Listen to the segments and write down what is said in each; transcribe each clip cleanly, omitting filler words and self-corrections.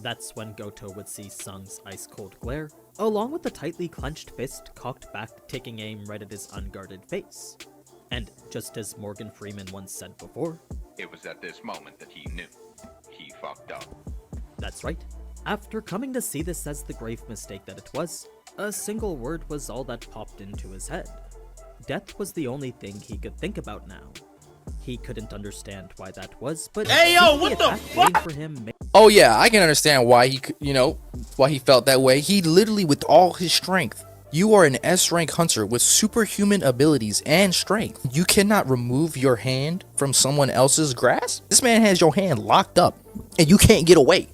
That's when Goto would see Sung's ice-cold glare, along with the tightly clenched fist cocked back, taking aim right at his unguarded face. And just as Morgan Freeman once said before, it was at this moment that he knew. He fucked up. That's right. After coming to see this as the grave mistake that it was, a single word was all that popped into his head. Death was the only thing he could think about now. He couldn't understand why that was, but hey yo, what the fuck? For him oh yeah, I can understand why he, why he felt that way. He literally, with all his strength, you are an S-rank hunter with superhuman abilities and strength. You cannot remove your hand from someone else's grasp? This man has your hand locked up, and you can't get away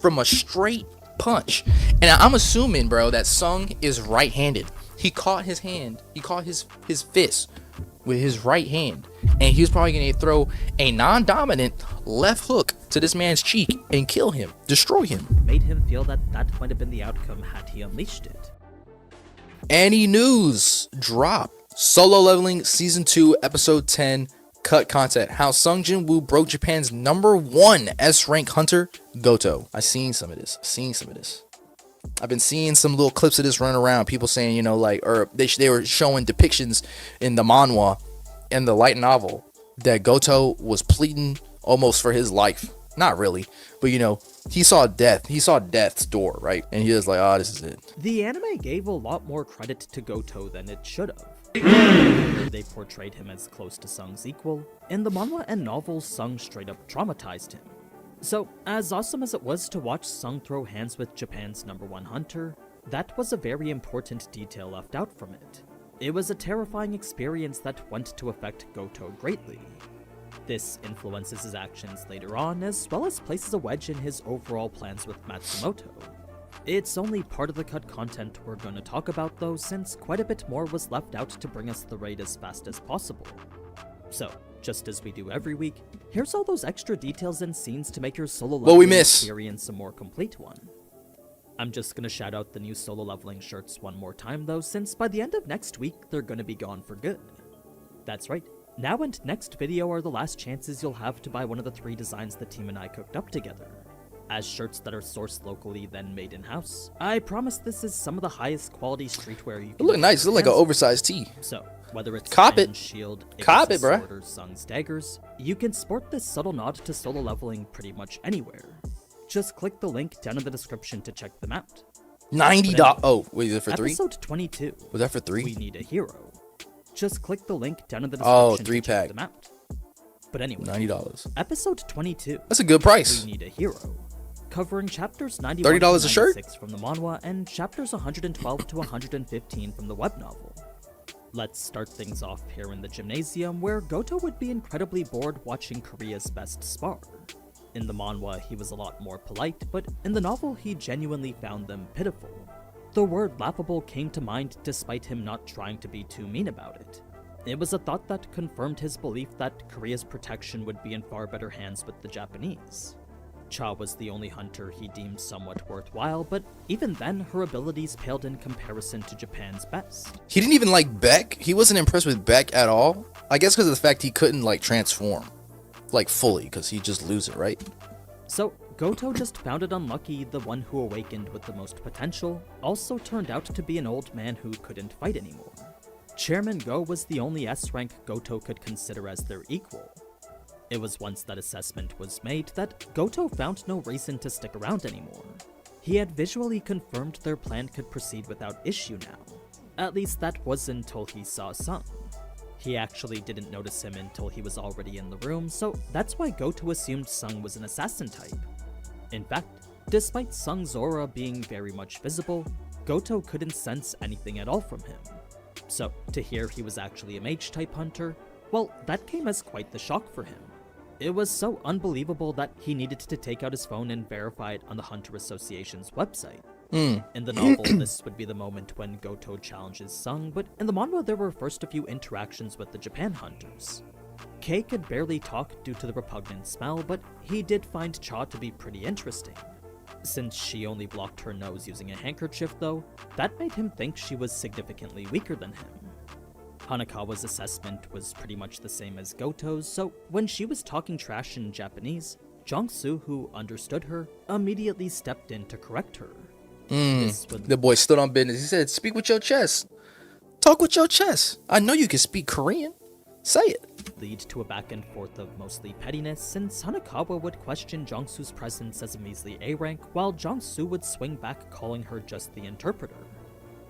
from a straight punch. And I'm assuming, bro, that Sung is right-handed. He caught his hand, he caught his fist with his right hand, and he was probably going to throw a non-dominant left hook to this man's cheek and kill him, destroy him. Made him feel that that might have been the outcome had he unleashed it. AniNews drop Solo Leveling Season 2 Episode 10 cut content. How Sung Jin-woo broke Japan's #1 S-rank hunter, Goto. I've seen some of this. I've been seeing some little clips of this running around. People saying, they were showing depictions in the manhwa and the light novel that Goto was pleading almost for his life. Not really, but he saw death. He saw death's door, right? And he was like, oh, this is it. The anime gave a lot more credit to Goto than it should have. They portrayed him as close to Sung's equal. In the manhwa and novels, Sung straight up traumatized him. So, as awesome as it was to watch Sung throw hands with Japan's #1 hunter, that was a very important detail left out from it. It was a terrifying experience that went to affect Goto greatly. This influences his actions later on, as well as places a wedge in his overall plans with Matsumoto. It's only part of the cut content we're going to talk about though, since quite a bit more was left out to bring us the raid as fast as possible. So, just as we do every week, here's all those extra details and scenes to make your solo leveling experience a more complete one. I'm just gonna shout out the new solo leveling shirts one more time though, since by the end of next week, they're gonna be gone for good. That's right, now and next video are the last chances you'll have to buy one of the 3 designs the team and I cooked up together. As shirts that are sourced locally then made in-house, I promise this is some of the highest quality streetwear you can. It look nice, it look like an oversized tee. So, whether it's Cop it. Shield, Cop it, bruh. or Sung's daggers, you can sport this subtle nod to solo leveling pretty much anywhere. Just click the link down in the description to check them out. $90. Oh, wait, is it for 3? Episode 22. Was that for 3? We need a hero. Just click the link down in the description to check them out. But anyway, $90. Episode 22. That's a good price. We need a hero. Covering chapters 91 $30 to a shirt 96 from the manhwa and chapters 112 to 115 from the web novel. Let's start things off here in the gymnasium, where Goto would be incredibly bored watching Korea's best spar. In the manhwa, he was a lot more polite, but in the novel, he genuinely found them pitiful. The word laughable came to mind despite him not trying to be too mean about it. It was a thought that confirmed his belief that Korea's protection would be in far better hands with the Japanese. Cha was the only hunter he deemed somewhat worthwhile, but even then, her abilities paled in comparison to Japan's best. He didn't even like Beck. He wasn't impressed with Beck at all. I guess because of the fact he couldn't transform fully, because he'd just lose it, right? So Goto just found it unlucky the one who awakened with the most potential also turned out to be an old man who couldn't fight anymore. Chairman Go was the only S-rank Goto could consider as their equal. It was once that assessment was made that Goto found no reason to stick around anymore. He had visually confirmed their plan could proceed without issue now. At least that was until he saw Sung. He actually didn't notice him until he was already in the room, so that's why Goto assumed Sung was an assassin type. In fact, despite Sung's aura being very much visible, Goto couldn't sense anything at all from him. So, to hear he was actually a mage-type hunter, well, that came as quite the shock for him. It was so unbelievable that he needed to take out his phone and verify it on the Hunter Association's website. In the novel, this would be the moment when Goto challenges Sung, but in the manhwa there were first a few interactions with the Japan hunters. Kei could barely talk due to the repugnant smell, but he did find Cha to be pretty interesting. Since she only blocked her nose using a handkerchief though, that made him think she was significantly weaker than him. Hanakawa's assessment was pretty much the same as Goto's, so when she was talking trash in Japanese, Jong-soo, who understood her, immediately stepped in to correct her. This would The boy stood on business. He said, speak with your chest. Talk with your chest. I know you can speak Korean. Say it. lead to a back and forth of mostly pettiness, since Hanakawa would question Jong-soo's presence as a measly A rank, while Jong-soo would swing back calling her just the interpreter.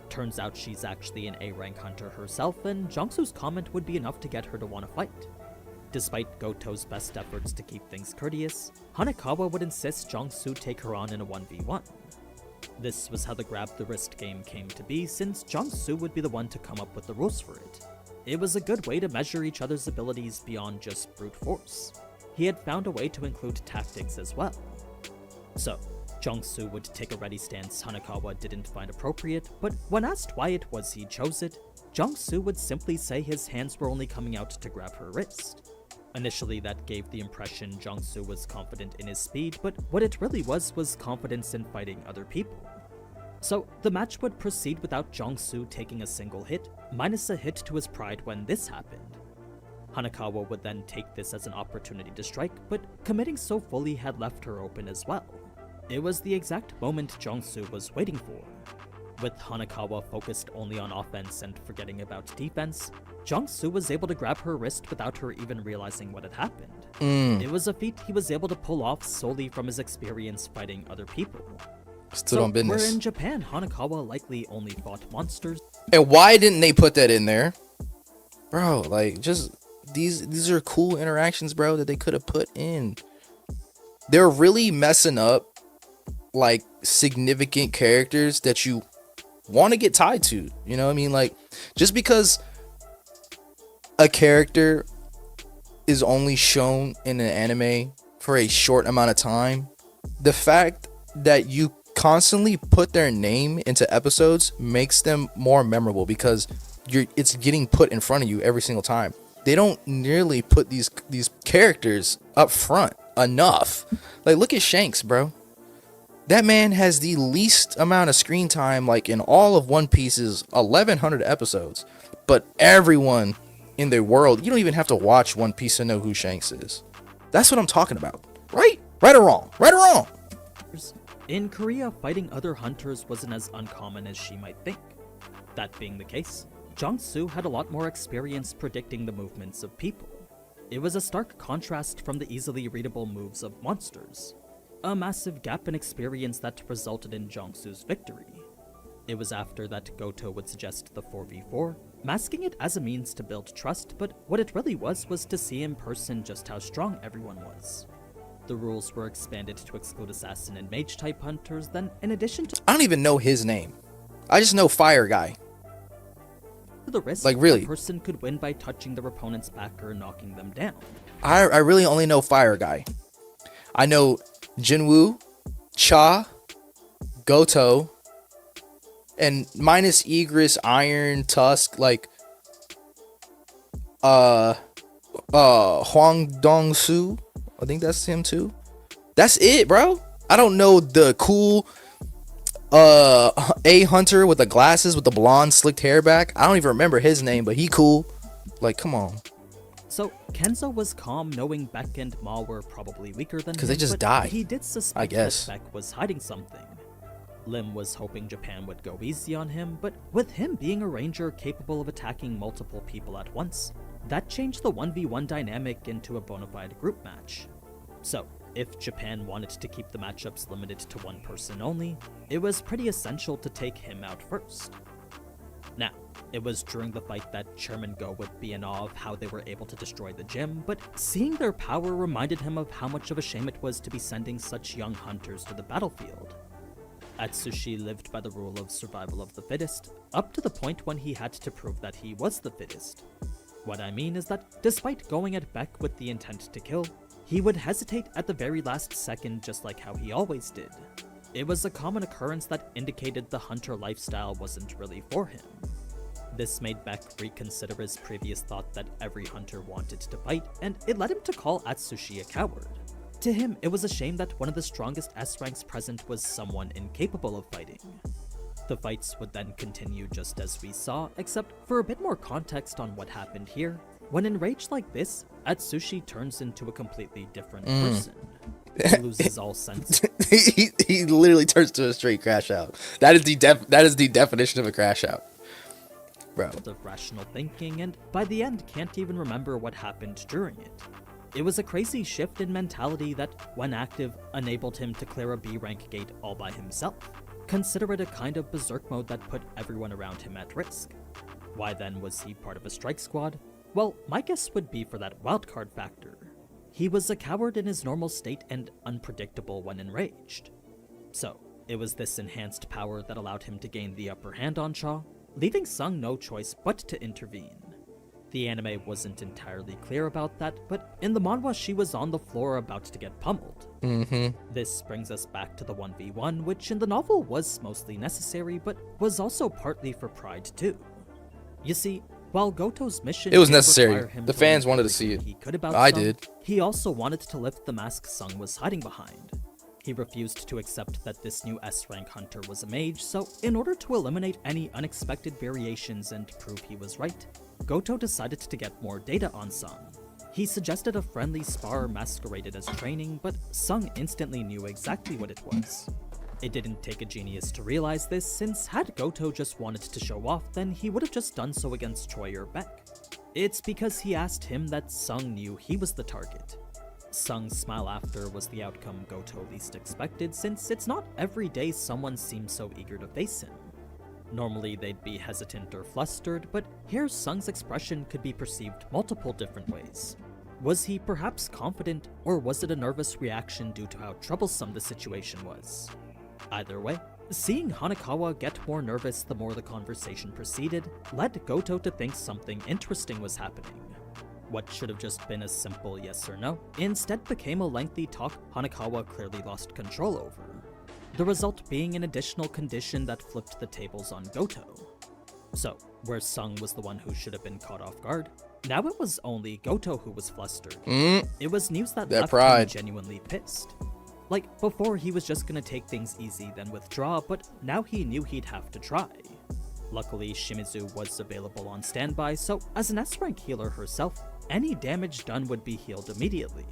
Turns out she's actually an A rank hunter herself, and Jong-soo's comment would be enough to get her to want to fight. Despite Goto's best efforts to keep things courteous, Hanakawa would insist Jong-soo take her on in a 1v1. This was how the grab the wrist game came to be, since Jong-soo would be the one to come up with the rules for it. It was a good way to measure each other's abilities beyond just brute force. He had found a way to include tactics as well. So, Jong-soo would take a ready stance Hanakawa didn't find appropriate, but when asked why it was he chose it, Jong-soo would simply say his hands were only coming out to grab her wrist. Initially, that gave the impression Jong-soo was confident in his speed, but what it really was confidence in fighting other people. So, the match would proceed without Jong-soo taking a single hit, minus a hit to his pride when this happened. Hanakawa would then take this as an opportunity to strike, but committing so fully had left her open as well. It was the exact moment Jong-soo was waiting for. With Hanakawa focused only on offense and forgetting about defense, Jong-soo was able to grab her wrist without her even realizing what had happened. It was a feat he was able to pull off solely from his experience fighting other people. Stood on business. Where in Japan, Hanakawa likely only fought monsters. And why didn't they put that in there? Bro, like, just these are cool interactions, bro, that they could have put in. They're really messing up like significant characters that you want to get tied to. You know what I mean? Like, just because a character is only shown in an anime for a short amount of time, the fact that you constantly put their name into episodes makes them more memorable, because it's getting put in front of you every single time. They don't nearly put these characters up front enough. Like, look at Shanks, bro. That man has the least amount of screen time, like, in all of One Piece's 1100 episodes. But everyone in the world, you don't even have to watch One Piece to know who Shanks is. That's what I'm talking about. Right? Right or wrong? Right or wrong? In Korea, fighting other hunters wasn't as uncommon as she might think. That being the case, Jong-soo had a lot more experience predicting the movements of people. It was a stark contrast from the easily readable moves of monsters. A massive gap in experience that resulted in Jong-soo's victory. It was after that Goto would suggest the 4v4, masking it as a means to build trust, but what it really was to see in person just how strong everyone was. The rules were expanded to exclude assassin and mage type hunters, then in addition to I don't even know his name. I just know Fire Guy. the risk, Like, really? a person could win by touching their opponent's back or knocking them down. I really only know Fire Guy. I know Jinwoo, Cha, Goto, and minus Egress, Iron, Tusk, like Huang Dong-soo. I think that's him too. That's it, bro. I don't know the cool A hunter with the glasses with the blonde slicked hair back. I don't even remember his name, but he cool. Like, come on. So, Kenzo was calm knowing Beck and Ma were probably weaker than him, Because they just but died, he did suspect I guess. that Beck was hiding something. Lim was hoping Japan would go easy on him, but with him being a ranger capable of attacking multiple people at once, that changed the 1v1 dynamic into a bona fide group match. So, if Japan wanted to keep the matchups limited to one person only, it was pretty essential to take him out first. Now, it was during the fight that Chairman Go would be in awe of how they were able to destroy the gym, but seeing their power reminded him of how much of a shame it was to be sending such young hunters to the battlefield. Atsushi lived by the rule of survival of the fittest, up to the point when he had to prove that he was the fittest. What I mean is that, despite going at Beck with the intent to kill, he would hesitate at the very last second just like how he always did. It was a common occurrence that indicated the hunter lifestyle wasn't really for him. This made Beck reconsider his previous thought that every hunter wanted to fight, and it led him to call Atsushi a coward. To him, it was a shame that one of the strongest S ranks present was someone incapable of fighting. The fights would then continue just as we saw, except for a bit more context on what happened here. When enraged like this, Atsushi turns into a completely different person. He loses all sense he literally turns to a straight crash out. That is the definition of a crash out, bro. of rational thinking, and by the end can't even remember what happened during it. It was a crazy shift in mentality that, when active, enabled him to clear a B rank gate all by himself. Consider it a kind of berserk mode that put everyone around him at risk. Why then was he part of a strike squad? Well, my guess would be for that wildcard factor. He was a coward in his normal state and unpredictable when enraged. So, it was this enhanced power that allowed him to gain the upper hand on Cha, leaving Sung no choice but to intervene. The anime wasn't entirely clear about that, but in the manhwa she was on the floor about to get pummeled. This brings us back to the 1v1, which in the novel was mostly necessary, but was also partly for pride too. You see, while Goto's mission It was did necessary. require him The to fans learn wanted to see everything it. he could about I Sung, did. he also wanted to lift the mask Sung was hiding behind. He refused to accept that this new S-rank hunter was a mage, so in order to eliminate any unexpected variations and prove he was right, Goto decided to get more data on Sung. He suggested a friendly spar masqueraded as training, but Sung instantly knew exactly what it was. It didn't take a genius to realize this, since had Goto just wanted to show off, then he would have just done so against Choi or Beck. It's because he asked him that Sung knew he was the target. Sung's smile after was the outcome Goto least expected, since it's not every day someone seems so eager to face him. Normally they'd be hesitant or flustered, but here Sung's expression could be perceived multiple different ways. Was he perhaps confident, or was it a nervous reaction due to how troublesome the situation was? Either way, seeing Hanekawa get more nervous the more the conversation proceeded led Goto to think something interesting was happening. What should have just been a simple yes or no instead became a lengthy talk Hanekawa clearly lost control over. The result being an additional condition that flipped the tables on Goto. So, where Sung was the one who should have been caught off guard, now it was only Goto who was flustered. It was news that left pride. him genuinely pissed. Like, before he was just gonna take things easy then withdraw, but now he knew he'd have to try. Luckily, Shimizu was available on standby, so as an S-rank healer herself, any damage done would be healed immediately.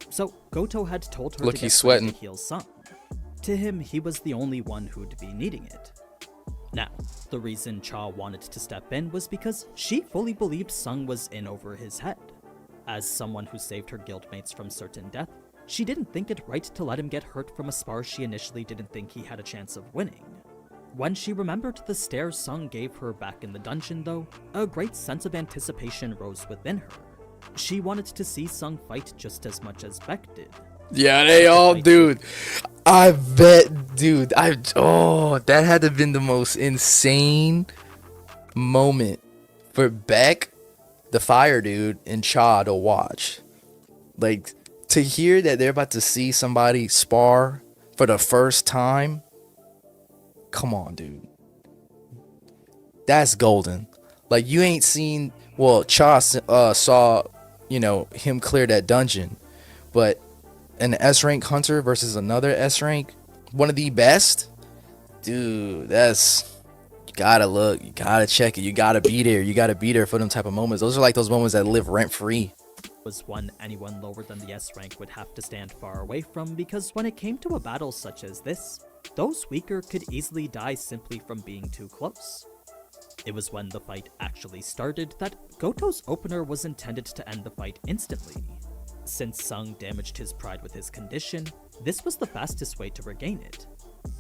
So Goto had told her Look, to he's get ready sweating. to heal Sung. To him, he was the only one who'd be needing it. Now, the reason Cha wanted to step in was because she fully believed Sung was in over his head. As someone who saved her guildmates from certain death, she didn't think it right to let him get hurt from a spar she initially didn't think he had a chance of winning. When she remembered the stare Sung gave her back in the dungeon though, a great sense of anticipation rose within her. She wanted to see Sung fight just as much as Beck did. Yeah, they all, dude. I bet, dude. That had to have been the most insane moment for Beck, the fire dude, and Cha to watch. Like, to hear that they're about to see somebody spar for the first time. Come on, dude. That's golden. Like, you ain't seen. Well, Cha saw, him clear that dungeon, but an S-rank hunter versus another S-rank, one of the best, dude, you gotta look, you gotta check it, you gotta be there for them type of moments. Those are like those moments that live rent-free. Was one anyone lower than the S-rank would have to stand far away from, because when it came to a battle such as this, those weaker could easily die simply from being too close. It was when the fight actually started that Goto's opener was intended to end the fight instantly. Since Sung damaged his pride with his condition, this was the fastest way to regain it.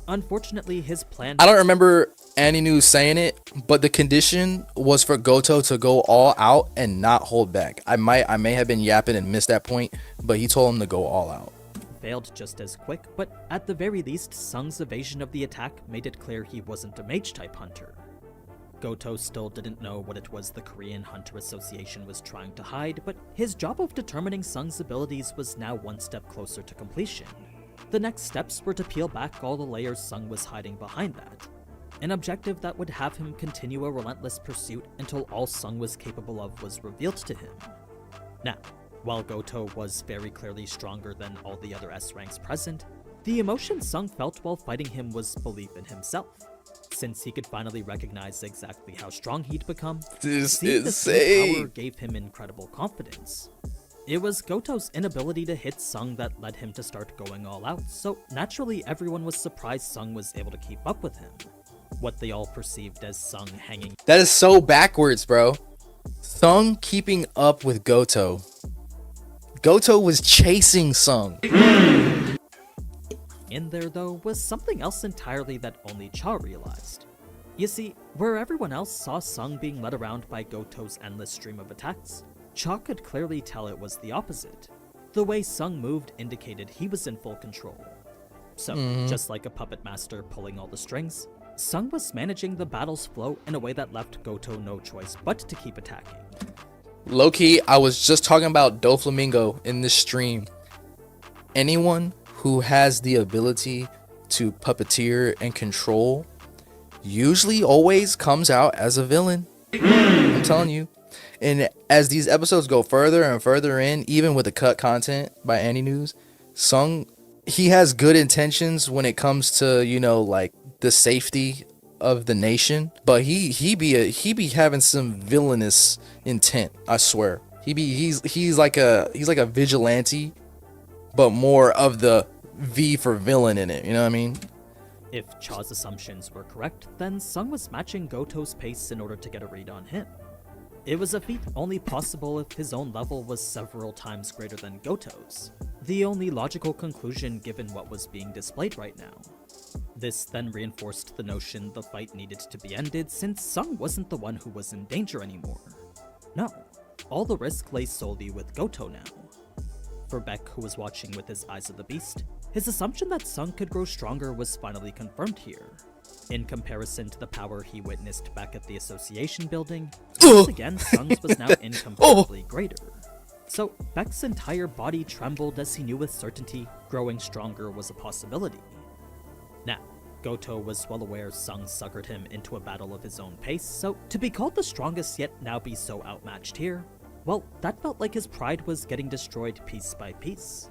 Unfortunately, his plan— I don't remember AniNews saying it, but the condition was for Goto to go all out and not hold back. I may have been yapping and missed that point, but he told him to go all out. Failed just as quick, but at the very least, Sung's evasion of the attack made it clear he wasn't a mage-type hunter. Goto still didn't know what it was the Korean Hunter Association was trying to hide, but his job of determining Sung's abilities was now one step closer to completion. The next steps were to peel back all the layers Sung was hiding behind that, an objective that would have him continue a relentless pursuit until all Sung was capable of was revealed to him. Now, while Goto was very clearly stronger than all the other S-ranks present, the emotion Sung felt while fighting him was belief in himself. Since he could finally recognize exactly how strong he'd become, This seeing is this new power insane. gave him incredible confidence. It was Goto's inability to hit Sung that led him to start going all out, so naturally everyone was surprised Sung was able to keep up with him. What they all perceived as Sung hanging. That is so backwards, bro. Sung keeping up with Goto. Goto was chasing Sung. In there, though, was something else entirely that only Cha realized. You see, where everyone else saw Sung being led around by Goto's endless stream of attacks, Cha could clearly tell it was the opposite. The way Sung moved indicated he was in full control. So, just like a puppet master pulling all the strings, Sung was managing the battle's flow in a way that left Goto no choice but to keep attacking. Low-key, I was just talking about Doflamingo in this stream. Anyone who has the ability to puppeteer and control usually always comes out as a villain. I'm telling you. And as these episodes go further and further in, even with the cut content by AniNews, Sung, he has good intentions when it comes to, you know, like the safety of the nation, but he be having some villainous intent, I swear. He's like a vigilante, but more of the V for villain in it, you know what I mean? If Cha's assumptions were correct, then Sung was matching Goto's pace in order to get a read on him. It was a feat only possible if his own level was several times greater than Goto's, the only logical conclusion given what was being displayed right now. This then reinforced the notion the fight needed to be ended since Sung wasn't the one who was in danger anymore. No, all the risk lay solely with Goto now. For Beck, who was watching with his eyes of the beast, his assumption that Sung could grow stronger was finally confirmed here. In comparison to the power he witnessed back at the association building, once again Sung's was now incomparably greater. So Beck's entire body trembled as he knew with certainty growing stronger was a possibility. Now, Goto was well aware Sung suckered him into a battle of his own pace, so to be called the strongest yet now be so outmatched here, well, that felt like his pride was getting destroyed piece by piece.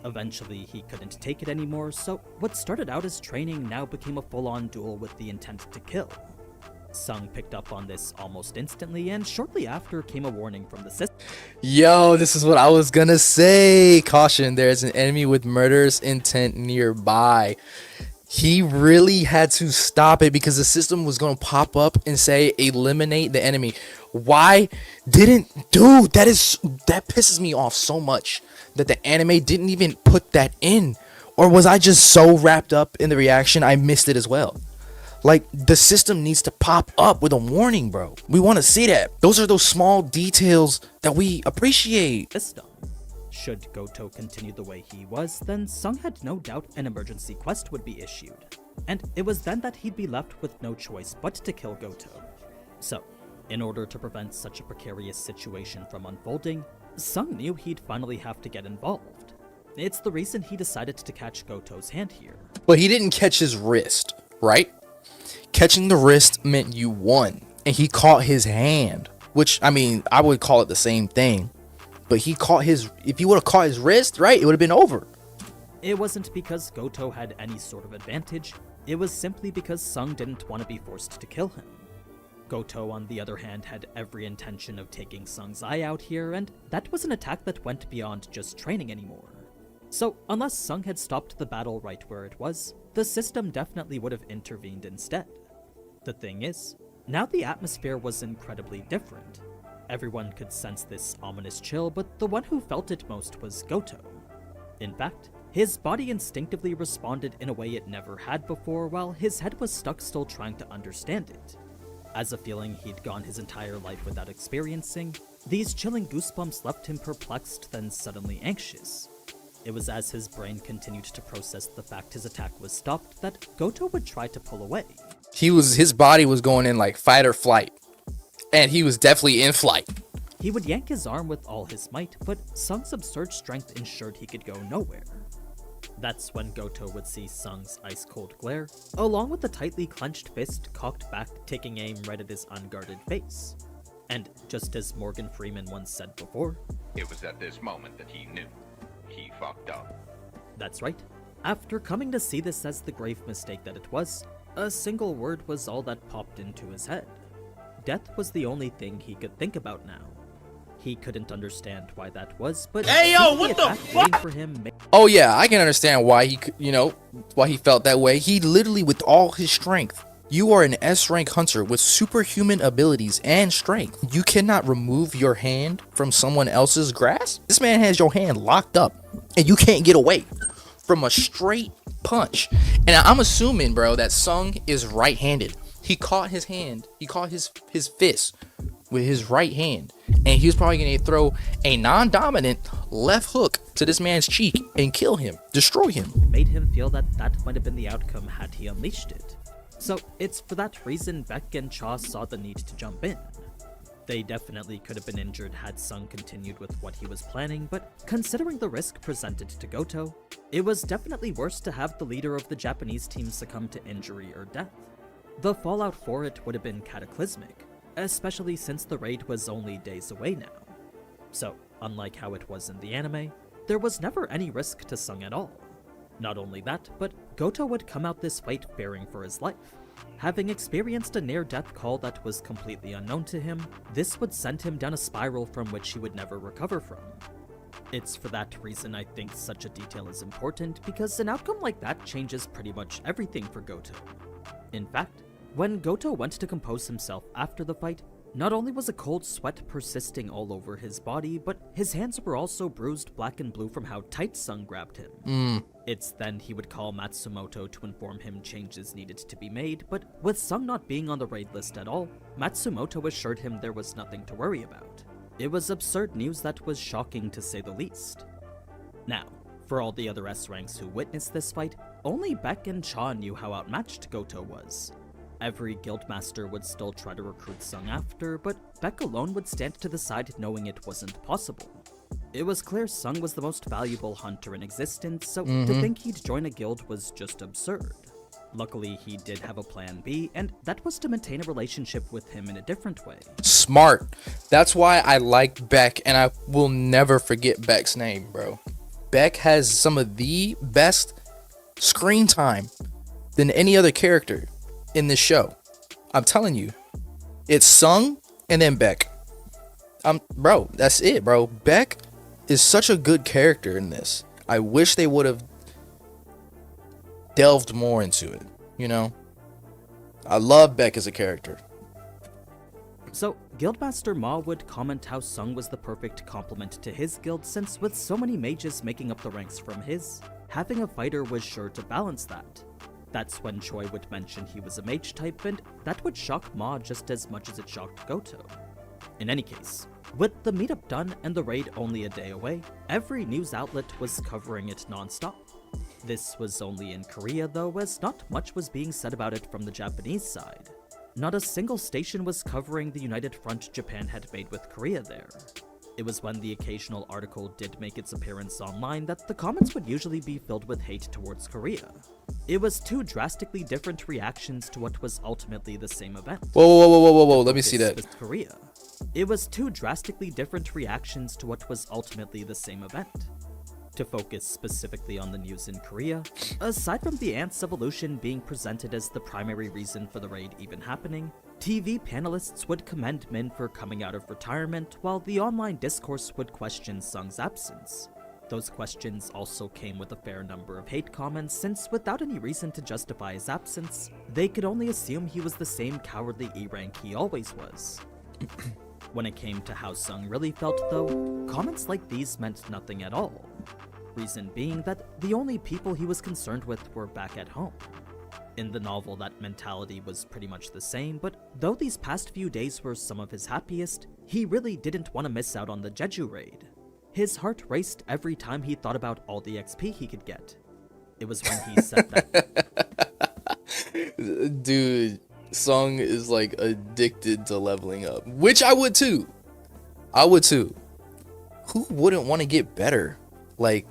Eventually, he couldn't take it anymore, so what started out as training now became a full-on duel with the intent to kill. Sung picked up on this almost instantly, and shortly after came a warning from the system. Yo, this is what I was gonna say. Caution, there's an enemy with murderous intent nearby. He really had to stop it because the system was going to pop up and say eliminate the enemy. Why didn't, dude, that pisses me off so much that the anime didn't even put that in. Or was I just so wrapped up in the reaction I missed it as well? Like, the system needs to pop up with a warning, bro. We want to see that. Those are those small details that we appreciate. System. Should Goto continue the way he was, then Sung had no doubt an emergency quest would be issued, and it was then that he'd be left with no choice but to kill Goto. So, in order to prevent such a precarious situation from unfolding, Sung knew he'd finally have to get involved. It's the reason he decided to catch Goto's hand here. But he didn't catch his wrist, right? Catching the wrist meant you won, and he caught his hand, which, I mean, I would call it the same thing. But he caught his, if he would have caught his wrist, right, it would have been over. It wasn't because Goto had any sort of advantage, it was simply because Sung didn't want to be forced to kill him. Goto, on the other hand, had every intention of taking Sung's eye out here, and that was an attack that went beyond just training anymore. So, unless Sung had stopped the battle right where it was, the system definitely would have intervened instead. The thing is, now the atmosphere was incredibly different. Everyone could sense this ominous chill, but the one who felt it most was Goto. In fact, his body instinctively responded in a way it never had before, while his head was stuck still trying to understand it. As a feeling he'd gone his entire life without experiencing, these chilling goosebumps left him perplexed, then suddenly anxious. It was as his brain continued to process the fact his attack was stopped that Goto would try to pull away. His body was going in like fight or flight. And he was definitely in flight. He would yank his arm with all his might, but Sung's absurd strength ensured he could go nowhere. That's when Goto would see Sung's ice-cold glare, along with the tightly clenched fist cocked back, taking aim right at his unguarded face. And just as Morgan Freeman once said before, it was at this moment that he knew. He fucked up. That's right. After coming to see this as the grave mistake that it was, a single word was all that popped into his head. Death was the only thing he could think about now. He couldn't understand why that was, but Hey, yo, seeing what the the attack waiting for him Oh yeah, I can understand why he could, why he felt that way. He literally, with all his strength. You are an S-rank hunter with superhuman abilities and strength. You cannot remove your hand from someone else's grasp? This man has your hand locked up, and you can't get away from a straight punch. And I'm assuming, bro, that Sung is right-handed. He caught his fist with his right hand, and he was probably going to throw a non-dominant left hook to this man's cheek and kill him, destroy him. made him feel that that might have been the outcome had he unleashed it. So it's for that reason Beck and Cha saw the need to jump in. They definitely could have been injured had Sung continued with what he was planning, but considering the risk presented to Goto, it was definitely worse to have the leader of the Japanese team succumb to injury or death. The fallout for it would have been cataclysmic, especially since the raid was only days away now. So, unlike how it was in the anime, there was never any risk to Sung at all. Not only that, but Goto would come out this fight fearing for his life. Having experienced a near-death call that was completely unknown to him, this would send him down a spiral from which he would never recover from. It's for that reason I think such a detail is important, because an outcome like that changes pretty much everything for Goto. In fact, when Goto went to compose himself after the fight, not only was a cold sweat persisting all over his body, but his hands were also bruised black and blue from how tight Sung grabbed him. It's then he would call Matsumoto to inform him changes needed to be made, but with Sung not being on the raid list at all, Matsumoto assured him there was nothing to worry about. It was absurd news that was shocking to say the least. Now, for all the other S-ranks who witnessed this fight, only Beck and Cha knew how outmatched Goto was. Every guildmaster would still try to recruit Sung after, but Beck alone would stand to the side knowing it wasn't possible. It was clear Sung was the most valuable hunter in existence, so to think he'd join a guild was just absurd. Luckily, he did have a plan B, and that was to maintain a relationship with him in a different way. Smart. That's why I like Beck, and I will never forget Beck's name, bro. Beck has some of the best screen time than any other character in this show. I'm telling you. It's Sung and then Beck. Bro, that's it, bro. Beck is such a good character in this. I wish they would have delved more into it, I love Beck as a character. So, Guildmaster Ma would comment how Sung was the perfect complement to his guild, since with so many mages making up the ranks from his, having a fighter was sure to balance that. That's when Choi would mention he was a mage type, and that would shock Ma just as much as it shocked Goto. In any case, with the meetup done and the raid only a day away, every news outlet was covering it non-stop. This was only in Korea though, as not much was being said about it from the Japanese side. Not a single station was covering the united front Japan had made with Korea there. It was when the occasional article did make its appearance online that the comments would usually be filled with hate towards Korea. It was two drastically different reactions to what was ultimately the same event. Whoa, let me see that. With Korea. It was two drastically different reactions to what was ultimately the same event. To focus specifically on the news in Korea, aside from the Ants' evolution being presented as the primary reason for the raid even happening, TV panelists would commend Min for coming out of retirement, while the online discourse would question Sung's absence. Those questions also came with a fair number of hate comments, since without any reason to justify his absence, they could only assume he was the same cowardly E-rank he always was. When it came to how Sung really felt though, comments like these meant nothing at all. Reason being that the only people he was concerned with were back at home. In the novel, that mentality was pretty much the same, but though these past few days were some of his happiest, he really didn't want to miss out on the Jeju raid. His heart raced every time he thought about all the XP he could get. It was when he said that... Dude, Sung is like addicted to leveling up, which I would too. Who wouldn't want to get better, like,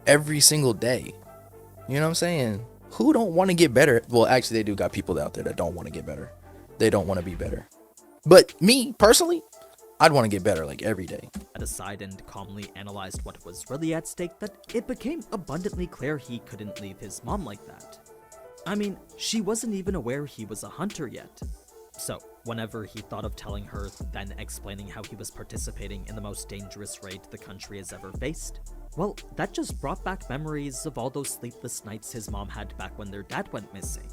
every single day? You know what I'm saying? Who don't want to get better? Well, actually, they do got people out there that don't want to get better. They don't want to be better. But me, personally, I'd want to get better, like, every day. Aside and calmly analyzed what was really at stake, that it became abundantly clear he couldn't leave his mom like that. I mean, she wasn't even aware he was a hunter yet. So, Whenever he thought of telling her, then explaining how he was participating in the most dangerous raid the country has ever faced, well, that just brought back memories of all those sleepless nights his mom had back when their dad went missing.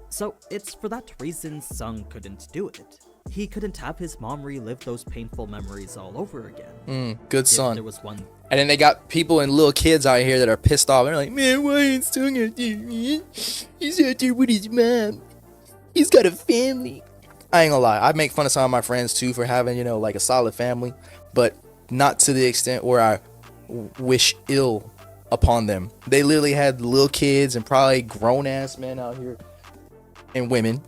So it's for that reason Sung couldn't do it. He couldn't have his mom relive those painful memories all over again. Good son. There was one. And then they got people and little kids out here that are pissed off. They're like, man, why ain't Sung out there? He's out there with his mom. He's got a family. I ain't gonna lie. I make fun of some of my friends too for having, like a solid family, but not to the extent where I wish ill upon them. They literally had little kids and probably grown ass men out here and women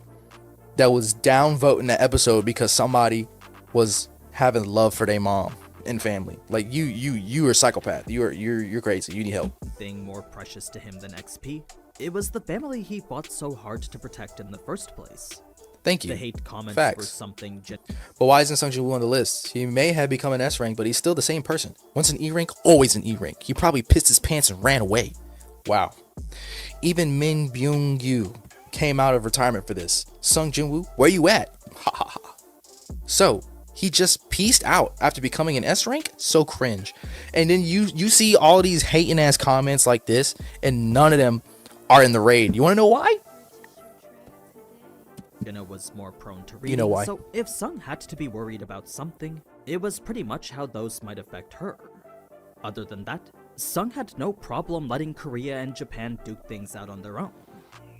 that was downvoting the episode because somebody was having love for their mom and family. Like you are a psychopath. You're crazy. You need help. Thing more precious to him than XP. It was the family he fought so hard to protect in the first place. Thank you. The hate comments Facts. were something. But why isn't Sung Jin Woo on the list? He may have become an S rank, but he's still the same person. Once an E rank, always an E rank. He probably pissed his pants and ran away. Wow. Even Min Byung Yu came out of retirement for this. Sung Jin Woo, where you at? Ha ha ha. So he just pieced out after becoming an S rank? So cringe. And then you see all these hating ass comments like this, and none of them are in the raid. You want to know why? Was more prone to reading. You know why? So if Sung had to be worried about something, it was pretty much how those might affect her. Other than that, Sung had no problem letting Korea and Japan duke things out on their own.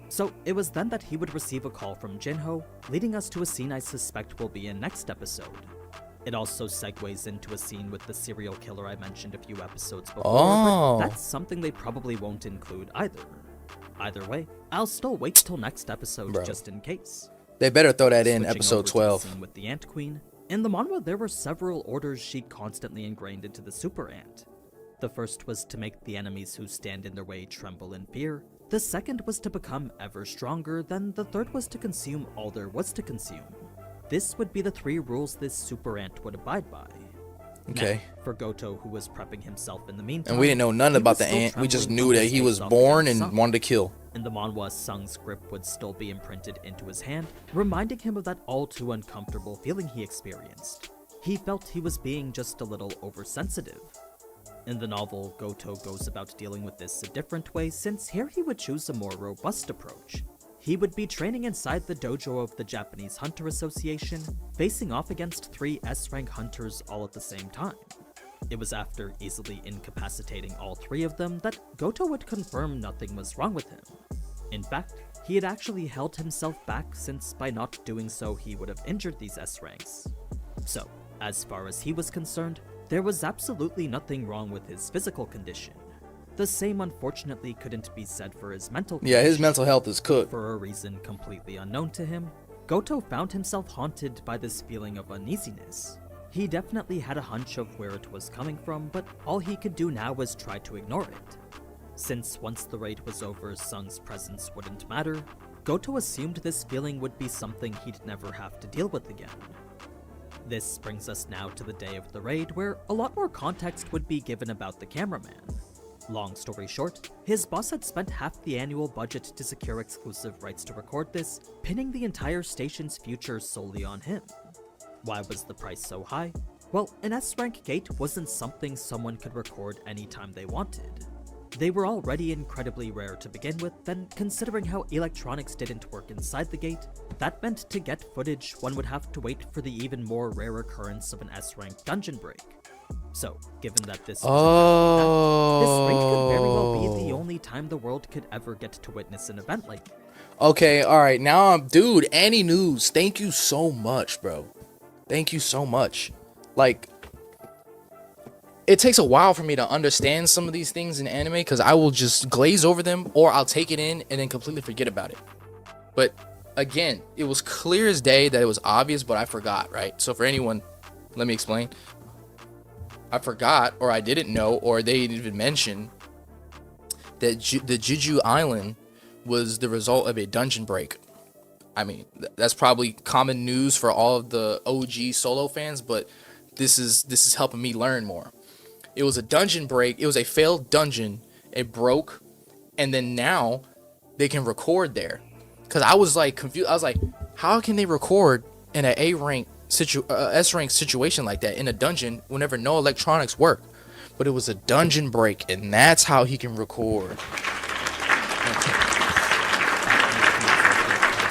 So it was then that he would receive a call from Jinho, leading us to a scene I suspect will be in next episode. It also segues into a scene with the serial killer I mentioned a few episodes before, but that's something they probably won't include either. Either way, I'll still wait till next episode just in case. They better throw that in Switching episode over to the 12. scene with the Ant Queen. In the manhwa, there were several orders she constantly ingrained into the super ant. The first was to make the enemies who stand in their way tremble in fear. The second was to become ever stronger. Then the third was to consume all there was to consume. This would be the 3 rules this super ant would abide by. Okay. Now, for Goto, who was prepping himself in the meantime, And we didn't know none he about was the still ant. We just trembling knew from that his he was face-off born against and Sung. wanted to kill. In the manhwa, Sung's grip would still be imprinted into his hand, reminding him of that all too uncomfortable feeling he experienced. He felt he was being just a little oversensitive. In the novel, Goto goes about dealing with this a different way, since here he would choose a more robust approach. He would be training inside the dojo of the Japanese Hunter Association, facing off against 3 S-rank hunters all at the same time. It was after easily incapacitating all 3 of them that Goto would confirm nothing was wrong with him. In fact, he had actually held himself back, since by not doing so he would have injured these S-ranks. So, as far as he was concerned, there was absolutely nothing wrong with his physical condition. The same unfortunately couldn't be said for his mental condition. Yeah, his mental health is cooked. For a reason completely unknown to him, Goto found himself haunted by this feeling of uneasiness. He definitely had a hunch of where it was coming from, but all he could do now was try to ignore it. Since once the raid was over, Sung's presence wouldn't matter, Goto assumed this feeling would be something he'd never have to deal with again. This brings us now to the day of the raid, where a lot more context would be given about the cameraman. Long story short, his boss had spent half the annual budget to secure exclusive rights to record this, pinning the entire station's future solely on him. Why was the price so high? Well, an S-rank gate wasn't something someone could record anytime they wanted. They were already incredibly rare to begin with, then considering how electronics didn't work inside the gate, that meant to get footage one would have to wait for the even more rare occurrence of an S-rank dungeon break. So, given that this was this raid could very well be the only time the world could ever get to witness an event like it. Okay, alright, now dude, AniNews, thank you so much, bro. Thank you so much. Like, it takes a while for me to understand some of these things in anime, because I will just glaze over them, or I'll take it in and then completely forget about it. But again, it was clear as day that it was obvious, but I forgot, right? So for anyone, let me explain. I forgot, or I didn't know, or they didn't even mention that the Jeju Island was the result of a dungeon break. I mean, that's probably common news for all of the OG Solo fans, but this is helping me learn more. It was a dungeon break. It was a failed dungeon. It broke, and then now they can record there. Cause I was like confused. I was like, how can they record in an S rank situation like that in a dungeon whenever no electronics work. But it was a dungeon break, and that's how he can record.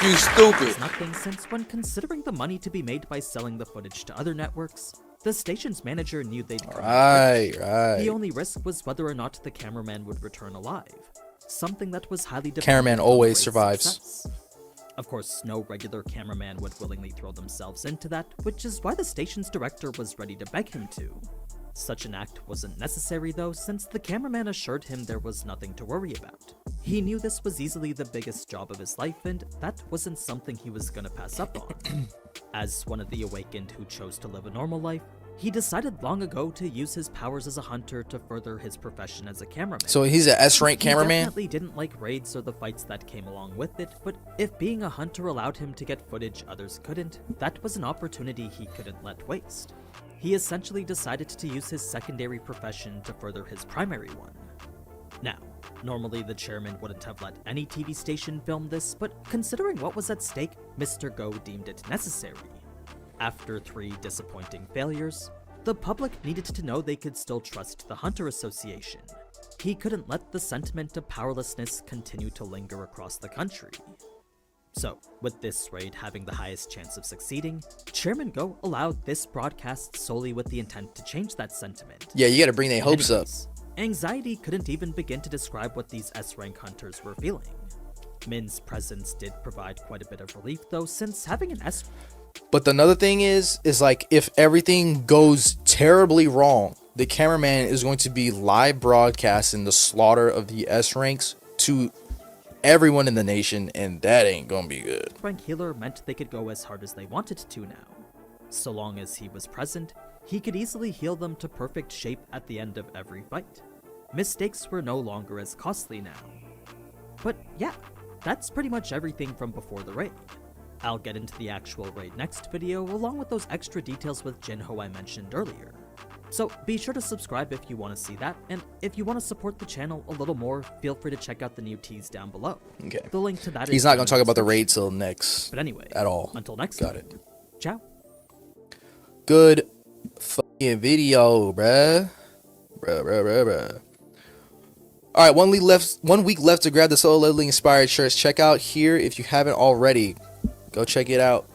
You stupid. It's nothing, since when considering the money to be made by selling the footage to other networks, the station's manager knew they'd come. Right. The only risk was whether or not the cameraman would return alive, something that was highly dependent Cameraman on always Ray's survives. success. Of course, no regular cameraman would willingly throw themselves into that, which is why the station's director was ready to beg him to. Such an act wasn't necessary though, since the cameraman assured him there was nothing to worry about. He knew this was easily the biggest job of his life, and that wasn't something he was gonna pass up on. As one of the awakened who chose to live a normal life, he decided long ago to use his powers as a hunter to further his profession as a cameraman. So he's an S rank cameraman? He definitely didn't like raids or the fights that came along with it, but if being a hunter allowed him to get footage others couldn't, that was an opportunity he couldn't let waste. He essentially decided to use his secondary profession to further his primary one. Now, normally the chairman wouldn't have let any TV station film this, but considering what was at stake, Mr. Go deemed it necessary. After 3 disappointing failures, the public needed to know they could still trust the Hunter Association. He couldn't let the sentiment of powerlessness continue to linger across the country. So, with this raid having the highest chance of succeeding, Chairman Go allowed this broadcast solely with the intent to change that sentiment. Yeah, you gotta bring their hopes up. Anxiety couldn't even begin to describe what these S-rank hunters were feeling. Min's presence did provide quite a bit of relief though, since having an S... But another thing is like, if everything goes terribly wrong, the cameraman is going to be live broadcasting the slaughter of the S ranks to everyone in the nation, and that ain't gonna be good. Rank healer meant they could go as hard as they wanted to now. So long as he was present, he could easily heal them to perfect shape at the end of every fight. Mistakes were no longer as costly now. But yeah, that's pretty much everything from before the raid. I'll get into the actual raid next video, along with those extra details with Jinho I mentioned earlier. So be sure to subscribe if you want to see that, and if you want to support the channel a little more, feel free to check out the new teas down below. Okay. The link to that He's is not down gonna in talk about the description. raid till next. But anyway, at all. Until next Got time. it. Ciao. Good fucking video, bruh. Bruh. All right, 1 week left to grab the Solo Leveling inspired shirts. Check out here if you haven't already. Go check it out.